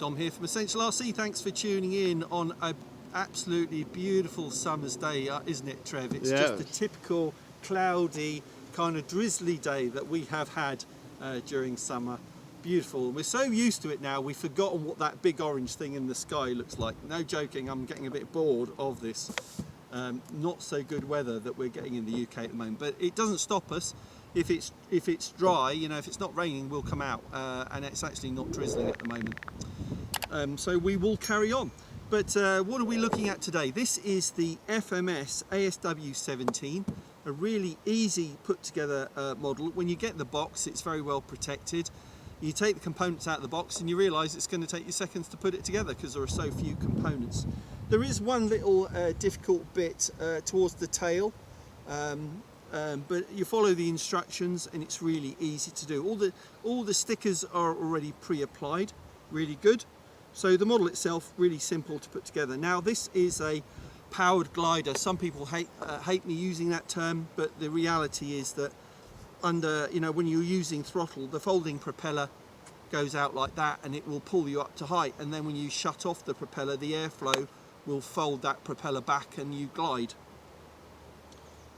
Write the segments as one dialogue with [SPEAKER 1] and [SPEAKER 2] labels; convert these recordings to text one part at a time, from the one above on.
[SPEAKER 1] Dom here from Essential RC. Thanks for tuning in on an absolutely beautiful summer's day, isn't it, Trev? It's just a typical cloudy, kind of drizzly day that we have had during summer. Beautiful. We're so used to it now, we've forgotten what that big orange thing in the sky looks like. No joking, I'm getting a bit bored of this. Not so good weather that we're getting in the UK at the moment, but it doesn't stop us. If it's dry, you know, if it's not raining, we'll come out, and it's actually not drizzling at the moment. So we will carry on. But what are we looking at today? This is the FMS ASW-17, a really easy put together model. When you get the box, it's very well protected. You take the components out of the box and you realise it's going to take you seconds to put it together because there are so few components. There is one little difficult bit towards the tail. But you follow the instructions and it's really easy to do. All the stickers are already pre-applied, really good. So the model itself, really simple to put together. Now this is a powered glider. Some people hate me using that term, but the reality is that when you're using throttle, the folding propeller goes out like that and it will pull you up to height. And then when you shut off the propeller, the airflow will fold that propeller back and you glide.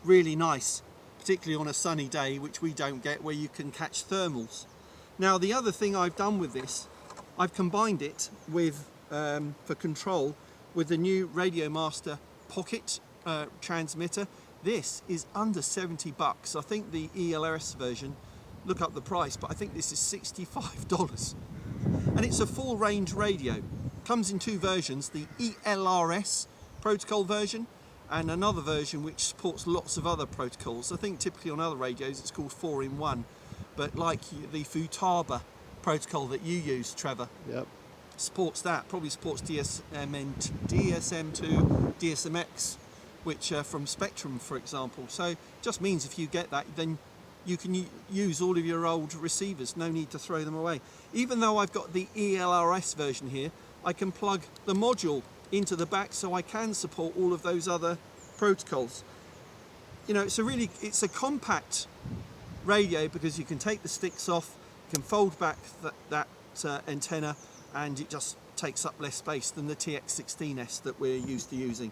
[SPEAKER 1] Really nice, particularly on a sunny day, which we don't get, where you can catch thermals. Now the other thing I've done with this, I've combined it with, for control, with the new Radiomaster Pocket transmitter. This is under 70 bucks. I think the ELRS version, look up the price, but I think this is $65. And it's a full range radio. Comes in two versions, the ELRS protocol version and another version which supports lots of other protocols. I think typically on other radios it's called 4-in-1, but like the Futaba protocol that you use, Trevor, supports that. Probably supports DSM2, DSMX, which from Spectrum, for example. So it just means if you get that, then you can use all of your old receivers. No need to throw them away. Even though I've got the ELRS version here, I can plug the module into the back so I can support all of those other protocols. You know, it's a compact radio because you can take the sticks off, you can fold back that antenna, and it just takes up less space than the TX16S that we're used to using.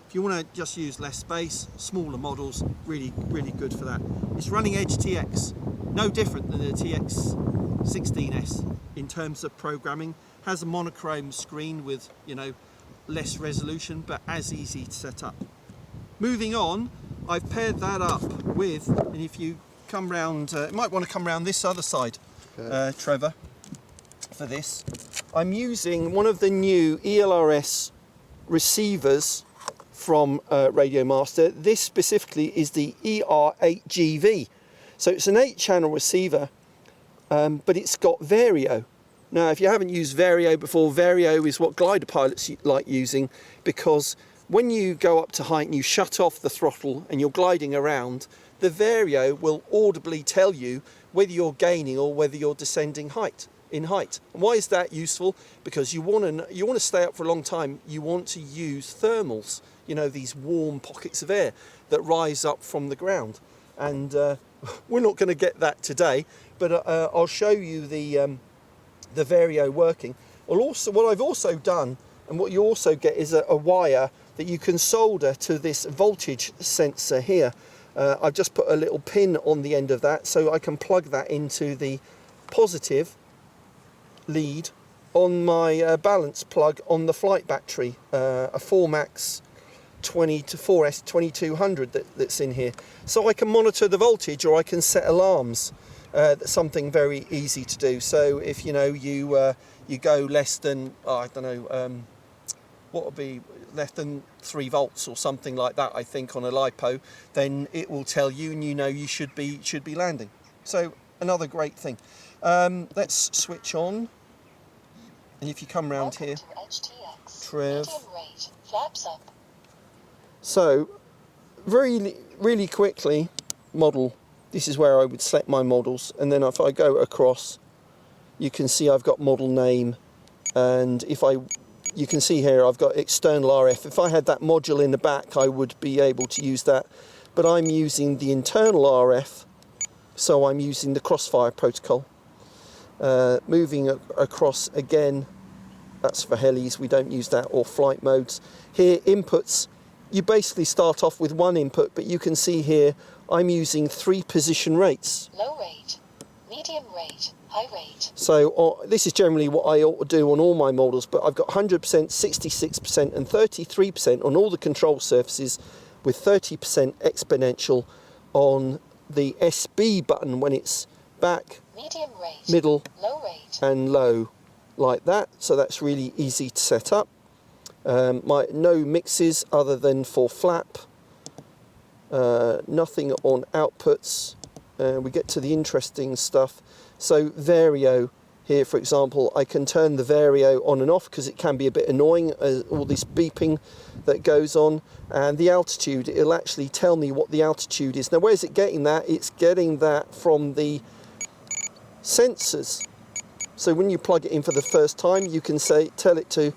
[SPEAKER 1] If you want to just use less space, smaller models, really good for that. It's running Edge TX, no different than the TX16S in terms of programming. Has a monochrome screen with, you know, less resolution, but as easy to set up. Moving on, I've paired that up with, and if you come round, you might want to come round this other side, Trevor, for this. I'm using one of the new ELRS receivers from Radiomaster. This specifically is the ER8GV. So it's an 8-channel receiver, but it's got Vario. Now, if you haven't used Vario before, Vario is what glider pilots like using, because when you go up to height and you shut off the throttle and you're gliding around, the Vario will audibly tell you whether you're gaining or whether you're descending in height. And why is that useful? Because you want to stay up for a long time. You want to use thermals, you know, these warm pockets of air that rise up from the ground. And we're not going to get that today, but I'll show you the Vario working. What I've also done, and what you also get, is a wire that you can solder to this voltage sensor here. I've just put a little pin on the end of that so I can plug that into the positive lead on my balance plug on the flight battery, a 4MAX 4S 2200 that's in here. So I can monitor the voltage, or I can set alarms. That's something very easy to do. So if you know you go less than, I don't know, what would be less than 3 volts or something like that, I think, on a LiPo, then it will tell you, and you know you should be landing. So another great thing. Let's switch on, and if you come round here, Trev. So really quickly, model. This is where I would select my models, and then if I go across, you can see I've got model name, and you can see here I've got external RF. If I had that module in the back, I would be able to use that, but I'm using the internal RF, so I'm using the Crossfire protocol. Moving across again, That's for helis, we don't use that, or flight modes. Here, inputs, you basically start off with one input, but you can see here I'm using 3 position rates.
[SPEAKER 2] Low rate, medium rate, high rate.
[SPEAKER 1] So this is generally what I ought to do on all my models, but I've got 100%, 66% and 33% on all the control surfaces, with 30% exponential on the SB button when it's back,
[SPEAKER 2] medium rate,
[SPEAKER 1] middle,
[SPEAKER 2] low rate,
[SPEAKER 1] and low, like that. So that's really easy to set up. No mixes other than for flap, nothing on outputs. We get to the interesting stuff. So vario here, for example, I can turn the vario on and off because it can be a bit annoying, all this beeping that goes on. And the altitude, it'll actually tell me what the altitude is. Now, where's it getting that? It's getting that from the sensors. So when you plug it in for the first time, you can tell it to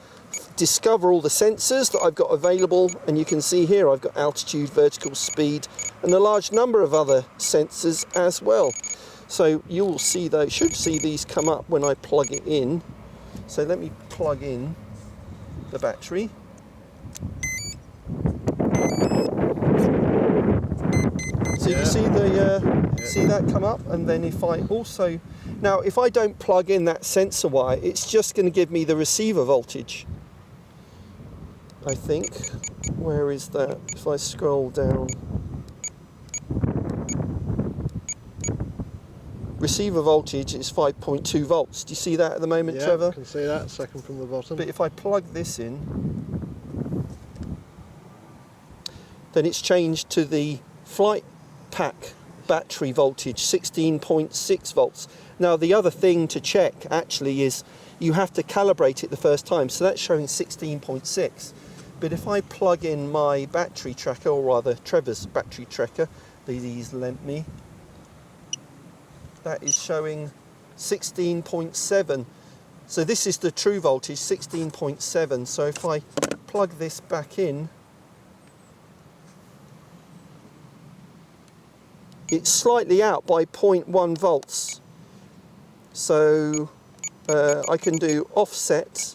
[SPEAKER 1] discover all the sensors that I've got available, and you can see here I've got altitude, vertical speed, and a large number of other sensors as well. So you'll see those, should see these come up when I plug it in. So let me plug in the battery. So you can see see that come up, and then if I also, now if I don't plug in that sensor wire, it's just going to give me the receiver voltage, I think. Where is that? If I scroll down, receiver voltage is 5.2 volts. Do you see that at the moment,
[SPEAKER 3] yeah,
[SPEAKER 1] Trevor?
[SPEAKER 3] I can see that, second from the bottom.
[SPEAKER 1] But if I plug this in, then it's changed to the flight pack battery voltage, 16.6 volts. Now the other thing to check actually is you have to calibrate it the first time, so that's showing 16.6. But if I plug in my battery tracker, or rather Trevor's battery tracker, he's lent me, that is showing 16.7. So this is the true voltage, 16.7. So if I plug this back in, it's slightly out by 0.1 volts. So I can do offset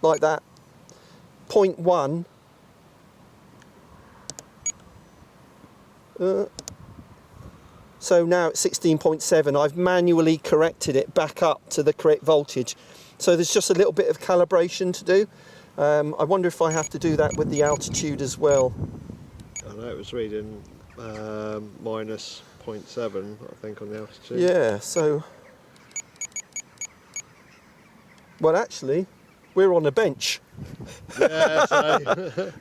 [SPEAKER 1] like that, 0.1. So now it's 16.7. I've manually corrected it back up to the correct voltage. So there's just a little bit of calibration to do. I wonder if I have to do that with the altitude as well.
[SPEAKER 3] I know it was reading minus 0.7, I think, on the altitude.
[SPEAKER 1] Yeah, so... Well, actually, we're on a bench.
[SPEAKER 3] Yeah, so...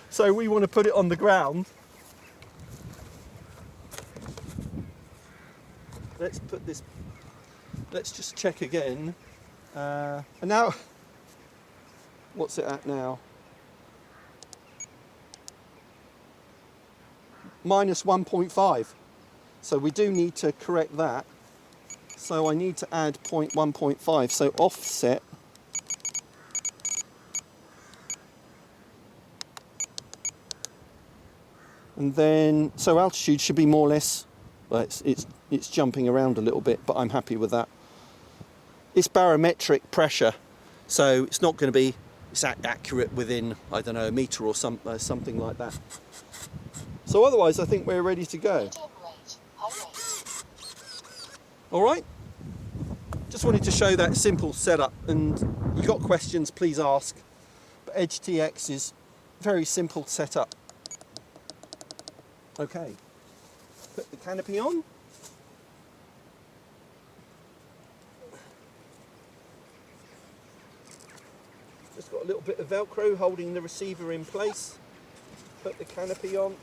[SPEAKER 1] So we want to put it on the ground. Let's put this... Let's just check again. And now... What's it at now? Minus 1.5. So we do need to correct that. So I need to add 1.5. So offset. And then, so altitude should be more or less, well, it's jumping around a little bit, but I'm happy with that. It's barometric pressure, so it's not going to be accurate within, I don't know, a metre or something like that. So otherwise, I think we're ready to go. All right. Just wanted to show that simple setup, and you got questions, please ask. But Edge TX is very simple setup. Okay. Put the canopy on. Just got a little bit of Velcro holding the receiver in place. Put the canopy on.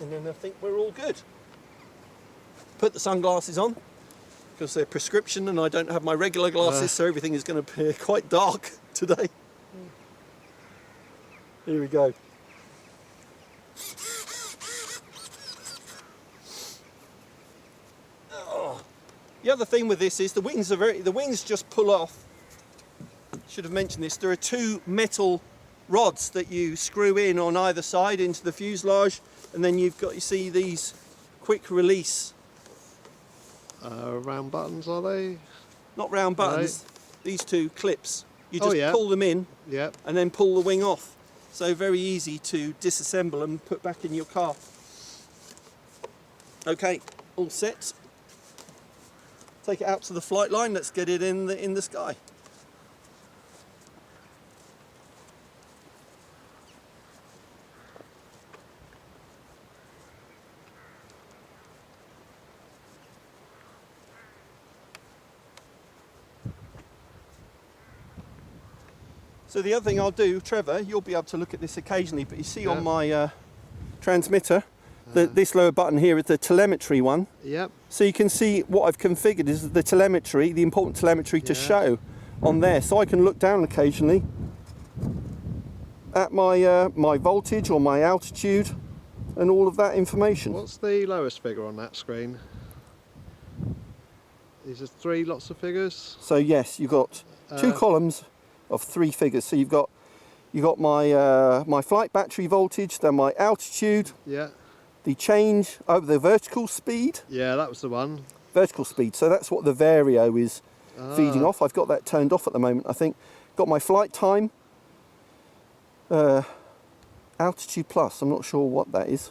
[SPEAKER 1] And then I think we're all good. Put the sunglasses on, because they're prescription and I don't have my regular glasses, so everything is going to appear quite dark today. Here we go. Oh. The other thing with this is the wings just pull off. Should have mentioned this. There are 2 metal rods that you screw in on either side into the fuselage, and then you see these quick release
[SPEAKER 3] Round buttons, are they?
[SPEAKER 1] Not round buttons, these two clips. You
[SPEAKER 3] Oh,
[SPEAKER 1] just
[SPEAKER 3] yeah.
[SPEAKER 1] pull them in
[SPEAKER 3] Yep.
[SPEAKER 1] and then pull the wing off. So very easy to disassemble and put back in your car. Okay, all set. Take it out to the flight line, let's get it in the sky. So the other thing I'll do, Trevor, you'll be able to look at this occasionally, but you see on my transmitter, this lower button here is the telemetry one.
[SPEAKER 3] Yep.
[SPEAKER 1] So you can see what I've configured is the telemetry, the important telemetry to show on there. So I can look down occasionally at my my voltage or my altitude and all of that information.
[SPEAKER 3] What's the lowest figure on that screen? Is there 3 lots of figures?
[SPEAKER 1] So yes, you've got 2 columns of 3 figures. So you've got my my flight battery voltage, then my altitude,
[SPEAKER 3] Yeah.
[SPEAKER 1] the change over the vertical speed.
[SPEAKER 3] Yeah, that was the one.
[SPEAKER 1] Vertical speed. So that's what the vario is feeding off. I've got that turned off at the moment. I think got my flight time, altitude plus. I'm not sure what that is,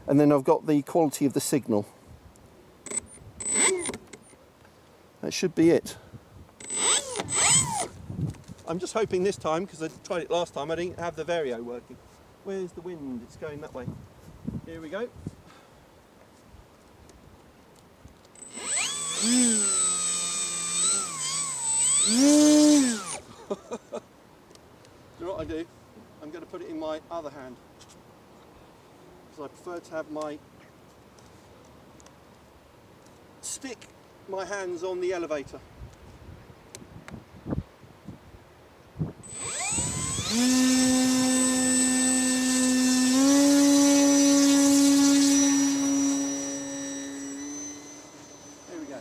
[SPEAKER 1] and then I've got the quality of the signal. That should be it. I'm just hoping this time, because I tried it last time, I didn't have the vario working. Where's the wind? It's going that way. Here we go. You know what I do? I'm going to put it in my other hand, because I prefer to have stick my hands on the elevator. There we go.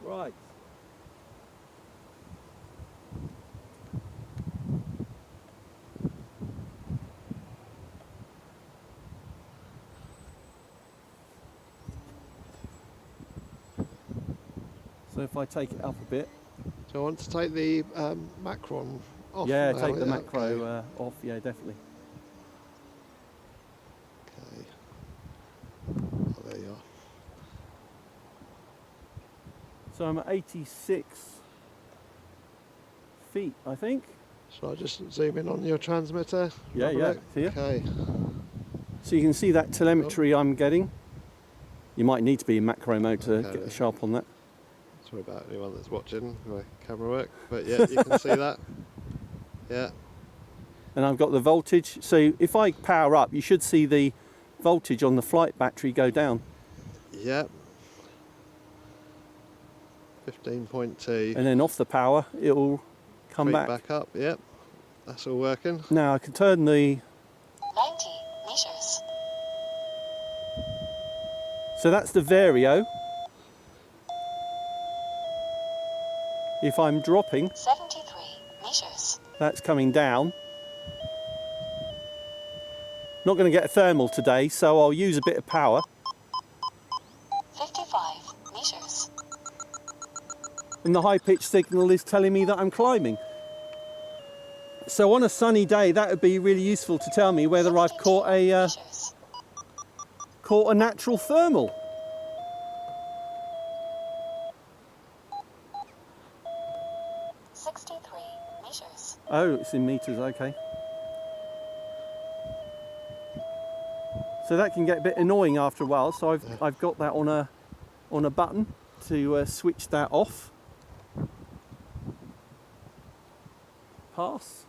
[SPEAKER 1] Right. So if I take it up a bit.
[SPEAKER 3] Do I want to take the macron off?
[SPEAKER 1] Yeah,
[SPEAKER 3] now?
[SPEAKER 1] take the
[SPEAKER 3] Yeah,
[SPEAKER 1] macro
[SPEAKER 3] okay.
[SPEAKER 1] off, yeah, definitely.
[SPEAKER 3] Okay. Oh, there you are.
[SPEAKER 1] So I'm at 86 feet, I think.
[SPEAKER 3] Shall I just zoom in on your transmitter?
[SPEAKER 1] Yeah,
[SPEAKER 3] Have a
[SPEAKER 1] yeah,
[SPEAKER 3] look?
[SPEAKER 1] here.
[SPEAKER 3] Okay.
[SPEAKER 1] So you can see that telemetry I'm getting. You might need to be in macro mode to
[SPEAKER 3] Okay.
[SPEAKER 1] get sharp on that.
[SPEAKER 3] Sorry about anyone that's watching my camera work, but yeah, you can see that. Yeah.
[SPEAKER 1] And I've got the voltage. So if I power up, you should see the voltage on the flight battery go down.
[SPEAKER 3] Yeah. 15.2.
[SPEAKER 1] And then off the power, it'll come
[SPEAKER 3] Creep
[SPEAKER 1] back.
[SPEAKER 3] up. Yep. That's all working.
[SPEAKER 1] Now I can turn the...
[SPEAKER 2] 90 meters.
[SPEAKER 1] So that's the vario. If I'm dropping,
[SPEAKER 2] 73 meters.
[SPEAKER 1] that's coming down. Not going to get a thermal today, so I'll use a bit of power.
[SPEAKER 2] 55 meters.
[SPEAKER 1] And the high-pitched signal is telling me that I'm climbing. So on a sunny day, that would be really useful to tell me whether I've caught a natural thermal.
[SPEAKER 2] Meters.
[SPEAKER 1] Oh, it's in meters, okay. So that can get a bit annoying after a while. So I've got that on a button to switch that off. Pass.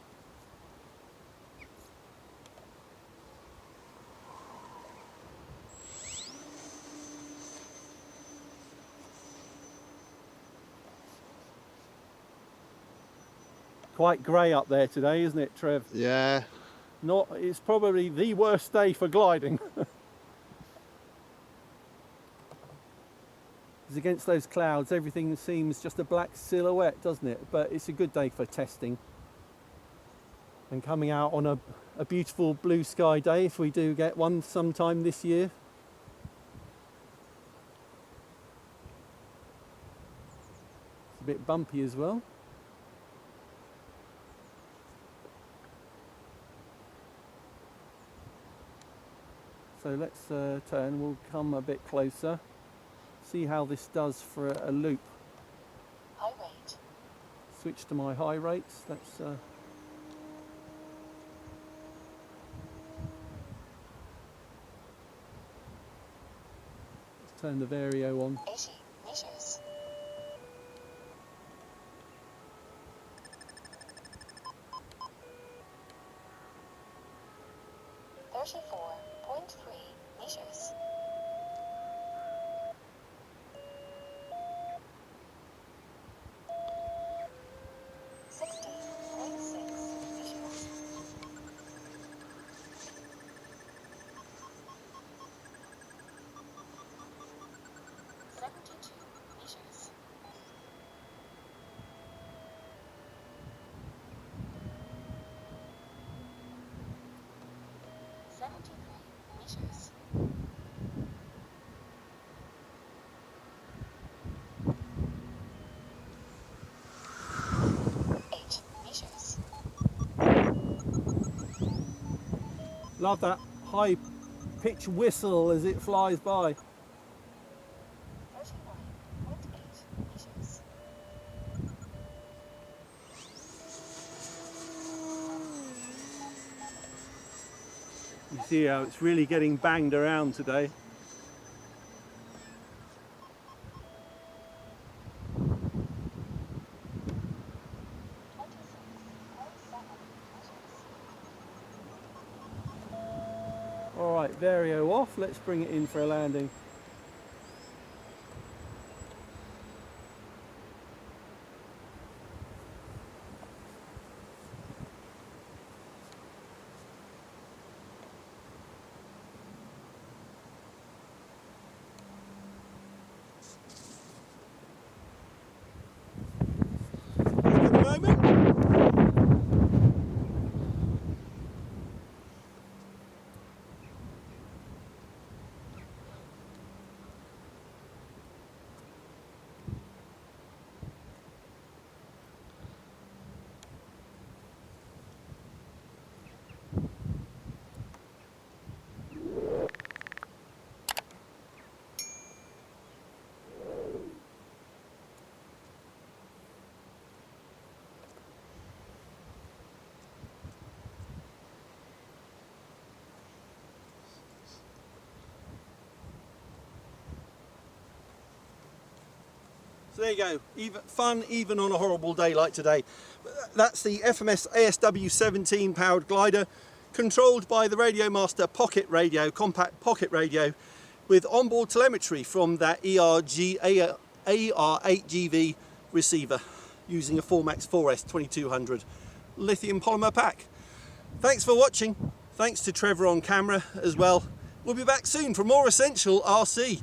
[SPEAKER 1] Quite grey up there today, isn't it, Trev?
[SPEAKER 3] Yeah.
[SPEAKER 1] It's probably the worst day for gliding. Because against those clouds, everything seems just a black silhouette, doesn't it? But it's a good day for testing. And coming out on a beautiful blue sky day, if we do get one sometime this year. It's a bit bumpy as well. So let's turn, we'll come a bit closer, see how this does for a loop.
[SPEAKER 2] High rate.
[SPEAKER 1] Switch to my high rates, let's turn the vario on.
[SPEAKER 2] 80 meters. Meters. 60.6 meters. 72 meters. 73 meters. 8 meters.
[SPEAKER 1] Love that high pitch whistle as it flies by.
[SPEAKER 2] 39.8 meters.
[SPEAKER 1] You see how it's really getting banged around today. Alright, vario off, let's bring it in for a landing. At the moment. So there you go, fun even on a horrible day like today. That's the FMS ASW-17 powered glider, controlled by the Radiomaster Pocket radio, compact pocket radio, with onboard telemetry from that ELRS EG8GV receiver, using a Formax 4S 2200 lithium polymer pack. Thanks for watching. Thanks to Trevor on camera as well. We'll be back soon for more Essential RC.